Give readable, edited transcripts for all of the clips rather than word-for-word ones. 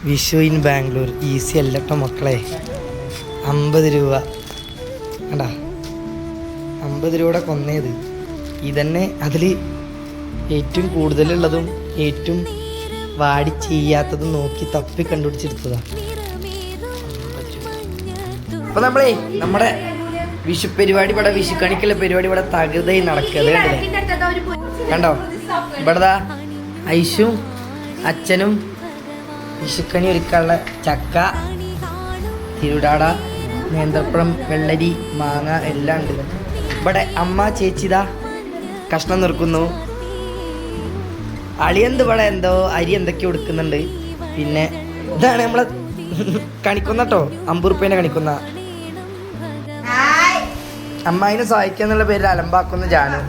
Vishu in Bangalore easy അല്ലട്ടോ മക്കളെ. 50 രൂപ കണ്ടാ, 50 രൂപയുടെ കൊന്നേത്. ഇതന്നെ അതിൽ ഏറ്റവും കൂടുതലുള്ളതും ഏറ്റവും വാടി ചെയ്യാത്തതും നോക്കി തപ്പി കണ്ടുപിടിച്ചെടുത്തതാ. അപ്പോൾ നമ്മളെ നമ്മുടെ വിഷു പരിപാടി ഇവിടെ, വിഷു കണിക്കുള്ള പരിപാടി ഇവിടെ തകൃതയിൽ നടക്കുക. കണ്ടോ, ഇവിടെ ഐഷും അച്ഛനും വിഷുക്കണി ഒരുക്കാനുള്ള ചക്ക, തിരുടാട, നേന്ത്രപ്പഴം, വെള്ളരി, മാങ്ങ എല്ലാം ഉണ്ട്. ഇവിടെ അമ്മ ചേച്ചിതാ കഷ്ണം നിറക്കുന്നു. അളിയന്ത് ഇവിടെ എന്തോ അരി എന്തൊക്കെയോ കൊടുക്കുന്നുണ്ട്. പിന്നെ ഇതാണ് നമ്മളെ കണിക്കുന്നട്ടോ, 50 റുപ്യേനെ കണിക്കുന്ന. അമ്മായിനെ സഹായിക്കാന്നുള്ള പേരിൽ അലമ്പാക്കുന്ന ജാനു.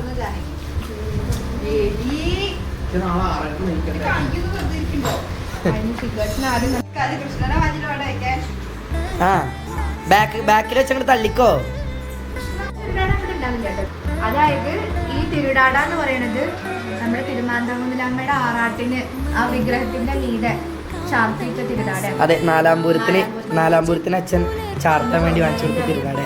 ആ ബാക്കിൽ വെച്ചങ്ങോട്ട് തള്ളിക്കോ. അതായത് ഈ തിരുടാട എന്ന് പറയുന്നത് നമ്മുടെ തിരുമാന്തകുലമ്മയുടെ ആറാട്ടിന് ആ വിഗ്രഹത്തിന്റെ മീതെ ചാർത്തിയിട്ട തിരുടാട. അതെ, നാലാംപൂരത്തിന് അച്ഛൻ ചാർത്താൻ വേണ്ടി വാങ്ങിച്ചു കൊടുത്ത തിരുടാട.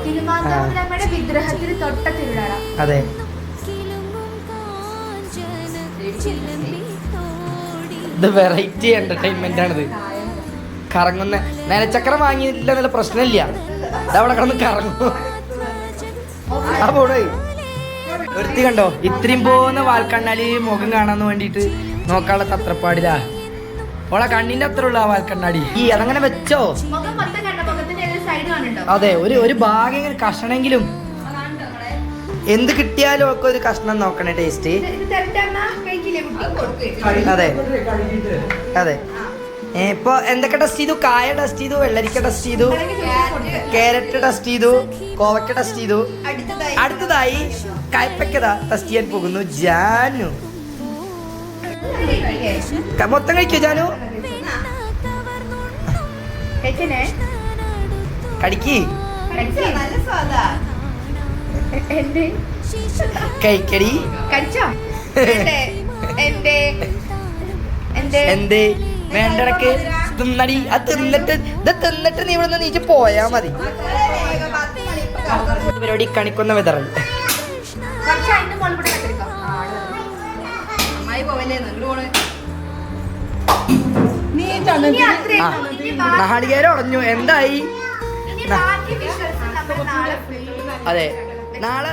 തിരുമാന്തകുലമ്മയുടെ വിഗ്രഹത്തിന് തൊട്ട തിരുടാട. അതെ, ഇത് വെറൈറ്റി എന്റർടൈൻമെന്റ് ആണിത്. കറങ്ങുന്ന നിലച്ചക്രം വാങ്ങിയില്ല എന്നുള്ള പ്രശ്നമില്ല, ഇതവിടെ കിടന്ന് കറങ്ങും. ആ പോടേ ഒരുത്തി കണ്ടോ, ഇത്രയും പോകുന്ന വാൽക്കണ്ണാലി മുഖം കാണാൻ വേണ്ടിട്ട് നോക്കാനുള്ള തത്രപ്പാടിലാ. ഓളെ കണ്ണിന്റെ അത്ര ഉള്ള ആ വാൽക്കണ്ണാടി. ഈ അതങ്ങനെ വെച്ചോ. അതെ, ഒരു ഭാഗം ഇങ്ങനെ കഷണെങ്കിലും എന്ത് കിട്ടിയാലും ഒക്കെ ഒരു കഷ്ണം നോക്കണേ ടേസ്റ്റ്. അതെ അതെ. ഇപ്പൊ എന്തൊക്കെ ടെസ്റ്റ് ചെയ്തു? കായ ടെസ്റ്റ് ചെയ്തു, വെള്ളരിക്ക ടെസ്റ്റ് ചെയ്തു, ക്യാരറ്റ് ടെസ്റ്റ് ചെയ്തു, കോവക്ക ടെസ്റ്റ് ചെയ്തു. അടുത്തതായി കയ്പക്കത ടെസ്റ്റ് ചെയ്യാൻ പോകുന്നു ജാനു. മൊത്തം കഴിക്കോ ജാനു? കടിക്ക് കഴിക്കടി. എന്തേ വേണ്ടടക്ക് തിന്നടി. അത് തിന്നിട്ട് നീ ഇവിടെ നിന്ന് നീച്ച് പോയാ മതി. പരിപാടി കണിക്കുന്ന വിതറൽ. നാളികേരം ഉടഞ്ഞു. എന്തായി? അതെ, നാളെ